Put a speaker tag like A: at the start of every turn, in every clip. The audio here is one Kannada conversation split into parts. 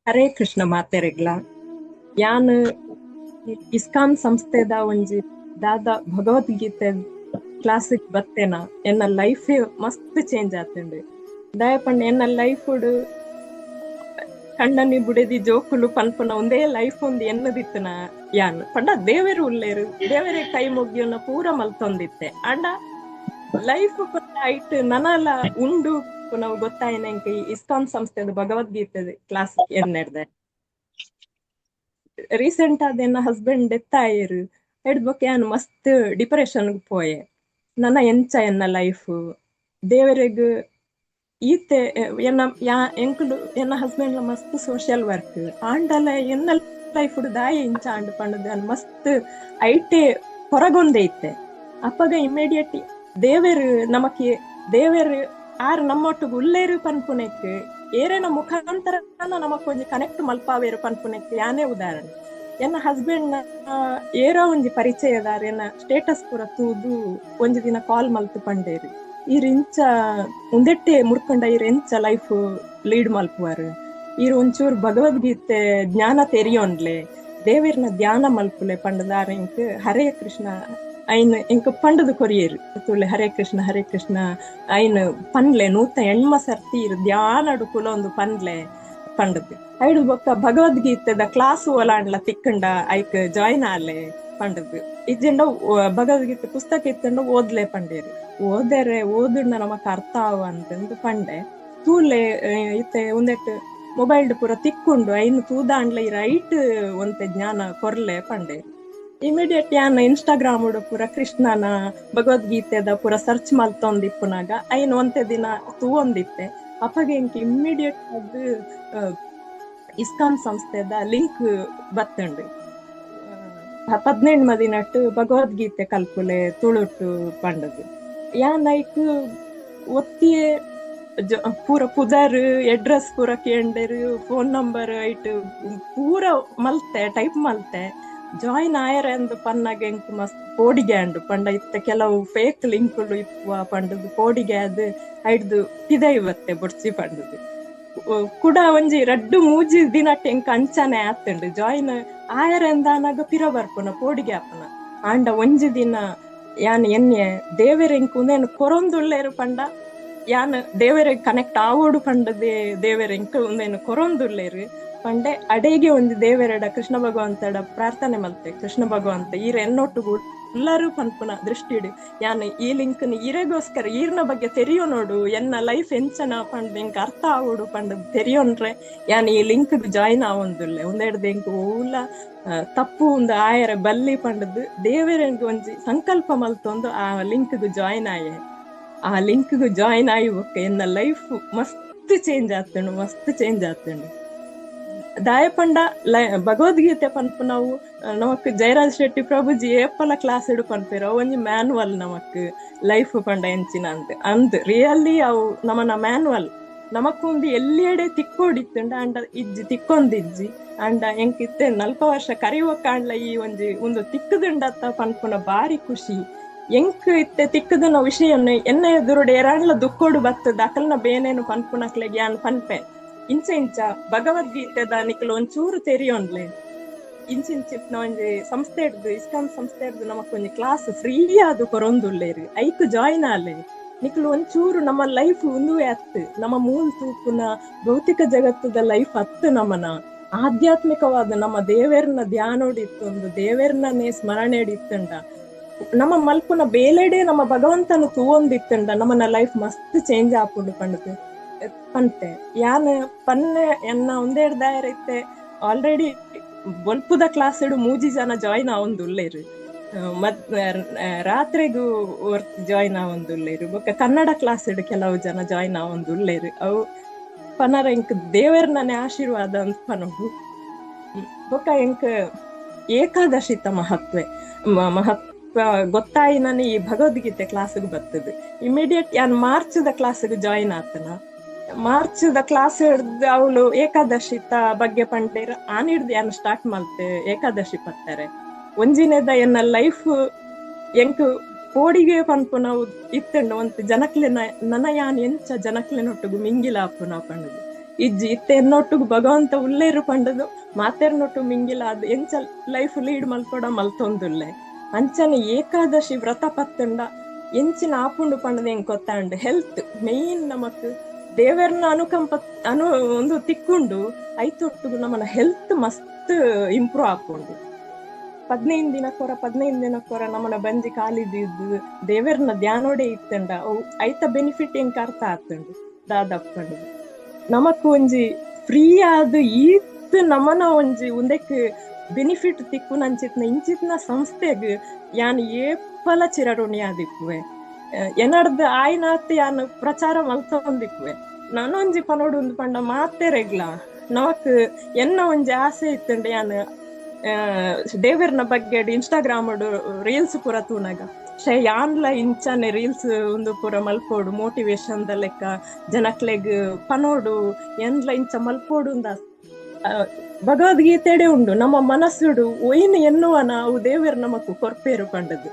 A: ಹರೇ ಕೃಷ್ಣ ಮಾತೆರೆಗ್ಲ ಯಾನ್ ಇಸ್ಕಾನ್ ಸಂಸ್ಥೆದ ಒಂಜಿ ದಾದ ಭಗವದ್ಗೀತೆ ಕ್ಲಾಸಿಗ್ ಬತ್ತೇನ ಎನ್ನ ಲೈಫೇ ಮಸ್ತ್ ಚೇಂಜ್ ಆತುಂಡು. ದಯಪಂಡ ಎನ್ನ ಲೈಫ್ ಕಣ್ಣನಿ ಬುಡೆದಿ ಜೋಕುಲು ಪನ್ಪುನ ಒಂದೇ ಲೈಫ್ ಒಂದು ಎನ್ನದಿತ್ತನ ಯಾನ್ ಪಂಡ ದೇವೆರು ಉಲ್ಲೇರು ದೇವರೇ ಕೈ ಮುಗಿಯೋನ ಪೂರ ಮಲ್ತೊಂದಿತ್ತೆ ಅಂಡ ಲೈಫ್ ಐಟ್ ನನಲ ಉಂಡು ನಾವು ಗೊತ್ತಾಯನಂಕ ಇಸ್ಕಾನ್ ಸಂಸ್ಥೆದ ಭಗವದ್ಗೀತೆ ಕ್ಲಾಸ್ ಎನ್ನೆಡ್ದೆ. ರೀಸೆಂಟ್ ಆದ ಎನ್ನ ಹಸ್ಬೆಂಡ್ ಡೆತ್ ಆಯರು ಎಡ್ಬೊಕ್ ಯಾನ್ ಮಸ್ತ್ ಡಿಪ್ರೆಷನ್ ಪೋಯೆ. ನನ್ನ ಎಂಚ ಎನ್ನ ಲೈಫ್ ದೇವರೆಗ್ ಈತೆ ಎಂಕುಲು ಎನ್ನ ಹಸ್ಬೆಂಡ್ ಮಸ್ತ್ ಸೋಷಿಯಲ್ ವರ್ಕ್ ಆಂಡಲ ಎನ್ನ ಲೈಫ್ ದಾಯ ಇಂಚ ಆಂಡ್ ಪಂಡದ ಮಸ್ತ್ ಐಟೆ ಹೊರಗೊಂದೆ ಇತ್ತೆ. ಅಪ್ಪಗ ಇಮಿಡಿಯೇಟ್ ದೇವರು ನಮಕ್ಕೆ ದೇವರು ಆರು ನಮ್ಮೊಟ್ಟಿಗೆ ಉಳ್ಳೇರು ಪನ್ಪುನೆಕ್ ಏರೇನ ಮುಖಾಂತರ ನಮಕ್ ಒಂಜಿ ಕನೆಕ್ಟ್ ಮಲ್ಪಾವೇರು ಪನ್ಪುನೆಕ್ ಯಾನೇ ಉದಾಹರಣೆ. ಎನ್ನ ಹಸ್ಬೆಂಡ್ ಏರೋ ಒಂಜಿ ಪರಿಚಯದಾರ ಎನ್ನ ಸ್ಟೇಟಸ್ ಪೂರ ತೂದು ಒಂಜಿ ದಿನ ಕಾಲ್ ಮಲ್ತು ಪಂಡೇರು ಇಂಚ ಉಂದೆಟ್ಟೆ ಮುರ್ಕೊಂಡ ಎಂಚ ಲೈಫ್ ಲೀಡ್ ಮಲ್ಪುವಾರು ಇರು ಒಂಚೂರು ಭಗವದ್ಗೀತೆ ಜ್ಞಾನ ತೆರಿಯೋನ್ಲೆ ದೇವರ್ನ ಧ್ಯಾನ ಮಲ್ಪುಲೆ ಪಂಡದಾರ ಇಂಕ್ ಹರೇ ಕೃಷ್ಣ ಐನ್ ಇಂಕ್ ಪಂಡದು ಕೊರಿಯೇರು ತುಳ್ಳೆ ಹರೇ ಕೃಷ್ಣ ಐನ್ ಪನ್ಲೆ ನೂತ ಎಣ್ಮ ಸರ್ತಿ ಧ್ಯಾನಡು ಕುಲ ಒಂದು ಪನ್ಲೆ ಪಂಡದು ಐಡು ಬೊಕ್ಕ ಭಗವದ್ಗೀತೆದ ಕ್ಲಾಸ್ ಓಲಾಂಡ್ಲ ತಿಕ್ಕಂಡ ಐಕ್ ಜಾಯಿನ್ ಆಲೆ ಪಂಡದು ಇಜ್ಜೆಂಡ ಭಗವದ್ಗೀತೆ ಪುಸ್ತಕ ಇತ್ತಂಡ ಓದ್ಲೆ ಪಂಡೇರು ಓದುಂಡ ನಮಕ್ ಅರ್ಥ ಆವ ಅಂತಂದು ಪಂಡೆ ತೂಲೆ ಇತ್ತೆ ಒಂದೆಟ್ ಮೊಬೈಲ್ ಪೂರ ತಿಕ್ಕೊಂಡು ಐನು ತೂದಾಂಡ್ಲ ಈ ರೈಟ್ ಒಂತೆ ಜ್ಞಾನ ಕೊರ್ಲೆ ಪಂಡೇರು. ಇಮಿಡಿಯೇಟ್ ಯಾನ್ ಇನ್ಸ್ಟಾಗ್ರಾಮ್ ಪೂರ ಕೃಷ್ಣನ ಭಗವದ್ಗೀತೆದ ಪೂರ ಸರ್ಚ್ ಮಲ್ತೊಂದಿಪ್ಪುನಾಗ ಐನ್ ಒಂತೆ ದಿನ ತೂವೊಂದಿತ್ತೆ ಅಪ್ಪಗೆ ಇಂಕ್ ಇಮ್ಮಿಡಿಯೇಟ್ ಅದು ಇಸ್ಕಾನ್ ಸಂಸ್ಥೆದ ಲಿಂಕ್ ಬತ್ತುಂಡು. 18 ಮದಿನಟ್ಟು ಭಗವದ್ಗೀತೆ ಕಲ್ಪುಲೆ ತುಳುಟು ಪಂಡದು ಯಾನ್ ಐಕ್ ಒತ್ತಿಯೇ ಪೂರ ಪುದರ್ ಅಡ್ರೆಸ್ ಪೂರ ಕೇಂಡರು ಫೋನ್ ನಂಬರ್ ಐಟ್ ಪೂರ ಮಲ್ತೆ ಟೈಪ್ ಮಲ್ತೆ ಜಾಯಿನ್ ಆಯರ ಎಂದು ಪನ್ನಾಗ ಎಂಕ್ ಮಸ್ತ್ ಪೋಡಿಗೆ ಅಂಡು ಪಂಡ ಇತ್ತ ಕೆಲವು ಫೇಕ್ ಲಿಂಕ್ಲು ಇಪ್ಪುವ ಪಂಡದು ಪೋಡಿಗೆ ಅದು ಐಡ್ದು ಪಿದ ಇವತ್ತೆ ಬೊಡ್ಸಿ ಪಂಡದು ಕೂಡ ಒಂಜಿ ರಡ್ಡು ಮೂಜಿ ದಿನಟ್ ಎಂಕ್ ಅಂಚನೆ ಆತುಂಡು ಜಾಯಿನ್ ಆಯರ ಎಂದಾನಾಗ ಪಿರ ಬರ್ಪುನ ಪೋಡಿಗೆ ಆಪುನ ಆಂಡ ಒಂಜಿ ದಿನ ಯಾನ್ ಎನ್ನೆ ದೇವರ ಎಂಕ್ ಉಂದೇನು ಕೊರೊಂದುಳ್ಳೇರು ಪಂಡ ಯಾನ್ ದೇವರಿಗೆ ಕನೆಕ್ಟ್ ಆವೋಡು ಪಂಡದೆ ದೇವರ ಎಂಕ್ ಉಂದೇನು ಕೊರೊಂದುಳ್ಳೇರು ಪಂಡೆ ಅಡೆಗೆ ಒಂದು ದೇವರಡ ಕೃಷ್ಣ ಭಗವಂತಡ ಪ್ರಾರ್ಥನೆ ಮಲ್ತೆ ಕೃಷ್ಣ ಭಗವಂತ ಈರ ಎನ್ನೊಟ್ಟುಗು ಎಲ್ಲರೂ ಪನ್ಪುನ ದೃಷ್ಟಿಡು ಯಾನ್ ಈ ಲಿಂಕ್ ಈರೆಗೋಸ್ಕರ ಈರ್ನ ಬಗ್ಗೆ ತೆರಿಯೋ ನೋಡು ಎನ್ನ ಲೈಫ್ ಎಂಚನ ಪಂಡ್ ಎಂಕ್ ಅರ್ಥ ಆವೋಡು ಪಂಡ್ ತೆರಿಯೋನ್ರೆ ಯಾನ್ ಈ ಲಿಂಕ್ ಜಾಯಿನ್ ಆವೊಂದುಲ್ಲೆ ಒಂದೆಡ್ದು ಎಂಕ್ ಓಲ ತಪ್ಪು ಒಂದು ಆಯರ ಬಲ್ಲಿ ಪಂಡದು ದೇವರಿಗೆ ಒಂಜಿ ಸಂಕಲ್ಪ ಮಲ್ತೊಂದು ಆ ಲಿಂಕ್ ಜಾಯಿನ್ ಆಯೆ ಆ ಲಿಂಕ್ ಜಾಯಿನ್ ಆಯಿ ಬೊಕ್ಕ ಎನ್ನ ಲೈಫ್ ಮಸ್ತ್ ಚೇಂಜ್ ಆತುಂಡು. ದಾಯಪಂಡ ಭಗವದ್ಗೀತೆ ಪನ್ಪು ನಾವು ನಮಕ್ ಜಯರಾಜ್ ಶೆಟ್ಟಿ ಪ್ರಭುಜಿ ಏಪಲ ಕ್ಲಾಸ್ ಇಡು ಪನ್ಪೇರ ಒಂಜಿ ಮ್ಯಾನುವಲ್ ನಮಕ್ ಲೈಫ್ ಪಂಡ ಎಂಚಿನ ಅಂದ್ ರಿಯಲಿ ಅವು ನಮನ ಮ್ಯಾನುವಲ್ ನಮಕೊಂದು ಎಲ್ಲಿಯಡೆ ತಿಕ್ಕೋಡಿತ್ತುಂಡ ಅಂಡ ಇಜ್ಜಿ ತಿಕ್ಕೊಂದಿಜ್ಜಿ ಅಂಡ ಎಂಕ್ ಇತ್ತೆ 40 ವರ್ಷ ಕರಿಯುವ ಕಾಣ್ಲ ಈ ಒಂದು ತಿಕ್ಕದುಂಡತ್ತ ಪನ್ಪುನ ಬಾರಿ ಖುಷಿ ಎಂಕ್ ಇತ್ತೆ ತಿಕ್ಕದನ ವಿಷಯವನ್ನು ಎನ್ನ ಎದುರುಡೆ ಎರಾಣ್ಲ ದುಕ್ಕೋಡು ಬತ್ತದ ಅಕಲ್ನ ಬೇನೇನು ಪನ್ಪುನಕ್ಲೆ ಯಾನ್ ಪನ್ಪೆ ಇಂಚ ಭಗವದ್ಗೀತೆದ ನಿಕ್ಲು ಒಂಚೂರು ತೆರಿಯೋನ್ಲೆ ಇಂಚಿನ ಒಂಜಿ ಸಂಸ್ಥೆ ಹಿಡ್ದು ಇಸ್ಕಾನ್ ಸಂಸ್ಥೆ ಹಿಡ್ದು ನಮಕ್ ಒಂಜಿ ಕ್ಲಾಸ್ ಫ್ರೀ ಆದು ಕೊರೊಂದುಳ್ಳೇರು ಐಕ್ ಜಾಯಿನ್ ಆಲೆ ನಿಕ್ಲು ಒಂಚೂರು ನಮ್ಮ ಲೈಫ್ ಒಂದುವೆ ಅತ್ತು ನಮ್ಮ ಮೂಲ್ ತೂಪುನ ಭೌತಿಕ ಜಗತ್ತದ ಲೈಫ್ ಅತ್ತು ನಮ್ಮನ ಆಧ್ಯಾತ್ಮಿಕವಾದ ನಮ್ಮ ದೇವರನ್ನ ಧ್ಯಾನೋಡಿತ್ತೊಂದು ದೇವರನ್ನೇ ಸ್ಮರಣೆ ಇತ್ತಂಡ ನಮ್ಮ ಮಲ್ಪುನ ಬೇಲೆಡೆ ನಮ್ಮ ಭಗವಂತನ ತೂವೊಂದಿತ್ತಂಡ ನಮ್ಮನ ಲೈಫ್ ಮಸ್ತ್ ಚೇಂಜ್ ಆಪುಂಡು ಪಂಡದು ಪಂತೆ ಯಾನ್ ಪನ್ನೆ ಎನ್ನ ಒಂದೆರಡು ದಾಯರ ಇತ್ತೆ ಆಲ್ರೆಡಿ ಬೊಲ್ಪುದ ಕ್ಲಾಸ್ ಇಡು ಮೂಜಿ ಜನ ಜಾಯಿನ್ ಆವೊಂದುಳ್ಳೇರು ರಾತ್ರಿಗೂ ಜಾಯಿನ್ ಆವೊಂದುಳ್ಳೇರು ಬೊಕ್ಕ ಕನ್ನಡ ಕ್ಲಾಸ್ ಇಡು ಕೆಲವು ಜನ ಜಾಯಿನ್ ಆವೊಂದುಳ್ಳೇರು ಅವು ಪನರ ಎಂಕ್ ದೇವರನ್ನೇ ಆಶೀರ್ವಾದ ಅಂತ ಪನೋಡು ಬೊಕ್ಕ ಎಂಕ್ ಏಕಾದಶಿತ ಮಹತ್ವ ಗೊತ್ತಾಯಿ ನಾನು ಈ ಭಗವದ್ಗೀತೆ ಕ್ಲಾಸ್ಗೆ ಬರ್ತದೆ ಇಮಿಡಿಯೇಟ್ ಯಾನ್ ಮಾರ್ಚ್ದ ಕ್ಲಾಸ್ಗೆ ಜಾಯಿನ್ ಆತನ ಮಾರ್ಚ್ದ ಕ್ಲಾಸ್ ಹಿಡ್ದು ಅವಳು ಏಕಾದಶಿತ ಬಗ್ಗೆ ಪಂಡೇರ ಆನ್ ಹಿಡ್ದು ಯಾನ್ ಸ್ಟಾರ್ಟ್ ಮಲ್ತೆ ಏಕಾದಶಿ ಪತ್ತಾರೆ ಒಂಜಿನೇದ ಎನ್ನ ಲೈಫ್ ಎಂಕ್ ಪೋಡಿಗೆ ಪನ್ಪು ನಾವು ಇತ್ತಂಡು ಒಂತ ಜನಕ್ಲೆ ನನ್ನ ಯಾನ್ ಎಂಚ ಜನಕ್ಲೆನೊಟ್ಟಿಗೂ ಮಿಂಗಿಲ ಆಪು ನಾವು ಪಂಡದು ಇಜ್ಜಿ ಇತ್ತೆ ಎನ್ನೊಟ್ಟಿಗೆ ಭಗವಂತ ಉಲ್ಲೇರು ಪಂಡದು ಮಾತೆರ್ನೊಟ್ಟು ಮಿಂಗಿಲ ಅದು ಎಂಚ ಲೈಫ್ ಲೀಡ್ ಮಲ್ಪೊಡ ಮಲ್ತೊಂದುಲ್ಲೆ ಅಂಚನೆ ಏಕಾದಶಿ ವ್ರತ ಪತ್ತಂಡ ಎಂಚಿನ ಆಪುಂಡು ಪಂಡದ ಹೆಂಗ್ ಗೊತ್ತಾಂಡು ಹೆಲ್ತ್ ಮೇಯ್ನ್ ನಮಕ್ ದೇವರನ್ನ ಒಂದು ತಿಕ್ಕೊಂಡು ಐತೊಟ್ಟಿಗೂ ನಮ್ಮನ ಹೆಲ್ತ್ ಮಸ್ತ್ ಇಂಪ್ರೂವ್ ಆಪುಂಡು 15 ದಿನಕ್ಕೊರ ನಮ್ಮನ ಬಂಜಿ ಕಾಲಿದ್ದು ದೇವರನ್ನ ಧ್ಯಾನೋಡೆ ಇತ್ತಂಡ ಐತ ಬೆನಿಫಿಟ್ ಹೆಂಗ್ ಅರ್ಥ ಆತಂಡು ದಾದಪ್ಪಂಡು ನಮಕ್ ಒಂಜಿ ಫ್ರೀ ಆದ್ ಈತ್ ನಮನ ಒಂಜಿ ಉಂದೆಕ್ ಬೆನಿಫಿಟ್ ತಿಕ್ಕು ನಂಚಿತ್ನ ಇಂಚಿತ್ನ ಸಂಸ್ಥೆಗ್ ಯಾನ್ ಏಪಲ ಚಿರಋಣಿ ಆದಿಪ್ಪುವೆ ಎನರ್ದ ಆಯ್ನಾತ್ ಯಾನ್ ಪ್ರಚಾರ ಮಲ್ತೊಂದಿಪ್ಪುವೆ ನಾನೊಂಜಿ ಪನೋಡು ಒಂದು ಪಂಡ ಮಾತೆರೆಗ್ಲ ನಮಕ್ ಎನ್ನ ಒಂಜಿ ಆಸೆ ಇತ್ತಂಡೆ ಯಾನ್ ದೇವರ್ನ ಬಗ್ಗೆ ಇನ್ಸ್ಟಾಗ್ರಾಮ್ ರೀಲ್ಸ್ ಪೂರ ತೂನಗ ಯಾನ್ಲ ಇಂಚಾನೆ ರೀಲ್ಸ್ ಒಂದು ಪೂರ ಮಲ್ಪೋಡು ಮೋಟಿವೇಶನ್ ದ ಲೆಕ್ಕ ಜನಕ್ಲೆಗ್ ಪನೋಡು ಎನ್ಲ ಇಂಚ ಮಲ್ಪೋಡು ಭಗವದ್ಗೀತೆಡೆ ಉಂಡು ನಮ್ಮ ಮನಸ್ಸುಡು ಒಯ್ನು ಎನ್ನುವನ ಅವು ದೇವರು ನಮಕ್ ಕೊರ್ಪೇರು ಪಂಡದು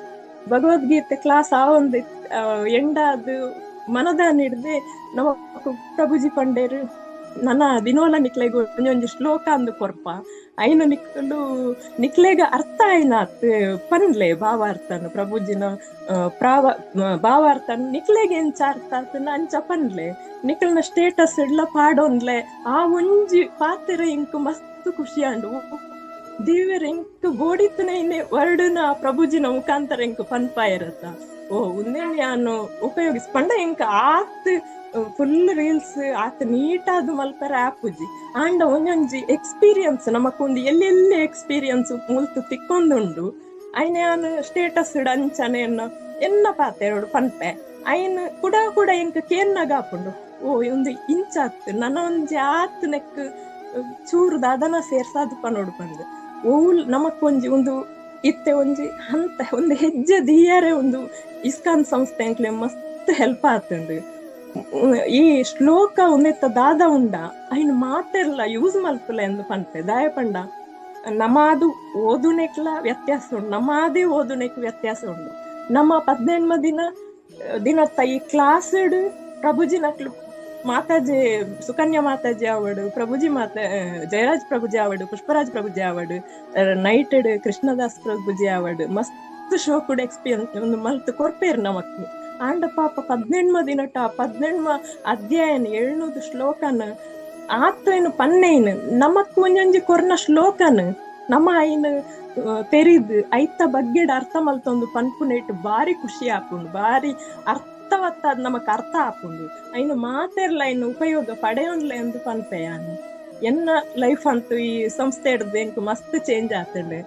A: ಭಗವದ್ಗೀತೆ ಕ್ಲಾಸ್ ಆ ಒಂದು ಎಂಡಾದು ಮನದ ಹಿಡ್ದೆ ನಮಕ್ ಪ್ರಭುಜಿ ಪಂಡೇರು ನನ್ನ ದಿನೋಲ ನಿಕ್ಲೆಗ್ ಒಂಜೊಂಜಿ ಶ್ಲೋಕ ಅಂದು ಕೊರ್ಪ ಐನು ನಿಕ್ಲೆಗ ಅರ್ಥ ಆಯ್ನಾತ್ ಪನ್ಲೆ ಭಾವಾರ್ಥನು ಪ್ರಭುಜಿನ ಭಾವಾರ್ಥನು ನಿಕ್ಲೆಗೆ ಎಂಚ ಅರ್ಥ ಆತನ ಅಂಚ ಪನ್ಲೆ ನಿಕ್ಲನ ಸ್ಟೇಟಸ್ ಇಡ್ಲ ಪಾಡೊಂದ್ಲೆ ಆ ಒಂಜಿ ಪಾತ್ರ ಇಂಕ್ ಮಸ್ತ್ ಖುಷಿ ಅಂಡು ದೇವರ ಎಂಕ್ ಗೋಡಿತನೇ ವರ್ಡ್ನ ಪ್ರಭುಜಿನ ಮುಖಾಂತರ ಎಂಕ್ ಪನ್ಪ ಇರತ್ತ ಉಂದೇನ್ ಯಾನು ಉಪಯೋಗಿಸ್ಕೊಂಡ ಎಂಕ್ ಆತ್ ಫುಲ್ ರೀಲ್ಸ್ ಆತ ನೀಟಾದ ಮಲ್ಪರ ಆಪುಜಿ ಆಂಡ ಒಂಜೊಂಜಿ ಎಕ್ಸ್ಪೀರಿಯನ್ಸ್ ನಮಕೊಂದು ಎಲ್ಲೆಲ್ಲಿ ಎಕ್ಸ್ಪೀರಿಯನ್ಸ್ ಮುಲ್ತು ತಿಕ್ಕೊಂದುಂಡು ಐನ ಯಾನು ಸ್ಟೇಟಸ್ ಇಡ ಅಂಚನೆ ಎನ್ನ ಪಾತೆರಡು ಪನ್ಪೆ ಐನ್ ಕೂಡ ಎಂಕ್ ಕೇನ್ನಾಗ ಆಪುಂಡು ಒಂದು ಇಂಚಾತ್ ನನ್ನ ಒಂಜಿ ಆತ್ ನೆಕ್ ಚೂರು ದಾದನ ಸೇರ್ಸಾದ್ ಪನೋಡು ಪಂದು ನಮಕೊಂಜಿ ಒಂದು ಇತ್ತೆ ಒಂಜಿ ಹಂತ ಒಂದು ಹೆಜ್ಜೆ ದಿಯಾರೆ ಒಂದು ಇಸ್ಕಾನ್ ಸಂಸ್ಥೆ ಎಂಕ್ಲೆ ಮಸ್ತ್ ಹೆಲ್ಪ್ ಆತಂಡು ಈ ಶ್ಲೋಕ ಉಂದೆತ್ತ ದಾದ ಉಂಡ ಐನ್ ಮಾತೆರ್ಲ ಯೂಸ್ ಮಲ್ಪುಲ ಎಂದು ಪನ್ಪೆ ದಾಯ ಪಂಡ ನಮಾದು ಓದುನೆಕ್ಲ ವ್ಯತ್ಯಾಸ ಉಂಡು ನಮಾದೇ ಓದುನೆಕ್ ವ್ಯತ್ಯಾಸ ಉಂಡು ನಮ್ಮ 18 ದಿನತ್ತ ಈ ಕ್ಲಾಸ್ ಪ್ರಭುಜಿ ನಕ್ಲು ಮಾತಾಜಿ ಸುಕನ್ಯಾ ಮಾತಾಜಿ ಆವಡು ಪ್ರಭುಜಿ ಜಯರಾಜ್ ಪ್ರಭುಜಿ ಆವಡು ಪುಷ್ಪರಾಜ್ ಪ್ರಭುಜಿ ಆವಡು ನೈಟ್ ಕೃಷ್ಣದಾಸ್ ಪ್ರಭುಜಿ ಆವಡು ಮಸ್ತ್ ಶೋಕುಡ್ ಎಕ್ಸ್ಪೀರಿಯನ್ಸ್ ಒಂದು ಮಲ್ತ್ ಕೊರ್ಪೇರು ನಮಕ್ ಆಂಡ ಪಾಪ 18 ದಿನಟ 18 ಅಧ್ಯಾಯನ 700 ಶ್ಲೋಕನ ಆತೇನು ಪನ್ನೇನು ನಮಕ್ ಒಂಜೊಂಜಿ ಕೊರ್ನ ಶ್ಲೋಕನ್ ನಮ್ಮ ಐನ್ ತೆರಿದ್ ಐತ ಬಗ್ಗೆಡ್ ಅರ್ಥ ಮಲ್ತೊಂದು ಪನ್ಪುನೇಟ್ ಬಾರಿ ಖುಷಿ ಆಪುಂಡು ಬಾರಿ ಅರ್ಥವತ್ತಾದ್ ನಮಕ್ ಅರ್ಥ ಆಪುಂಡು ಐನು ಮಾತೆರ್ಲ ಐನು ಉಪಯೋಗ ಪಡೆಯೋನ್ಲೆ ಎಂದು ಪನ್ಪೆಯಾನು ಎನ್ನ ಲೈಫ್ ಅಂತೂ ಈ ಸಂಸ್ಥೆ ಹಿಡ್ದು ಎಂಕ್ ಮಸ್ತ್ ಚೇಂಜ್ ಆತಂಡೆ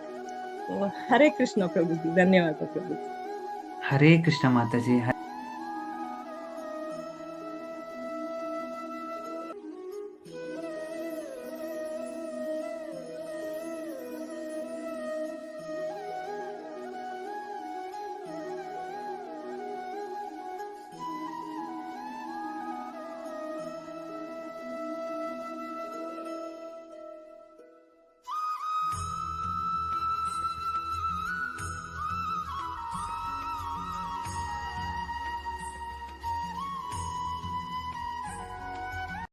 A: ಹರೇ ಕೃಷ್ಣ ಪ್ರಭುಜಿ ಧನ್ಯವಾದ ಪ್ರಭುಜಿ
B: ಹರೇ ಕೃಷ್ಣ ಮಾತಾಜಿ.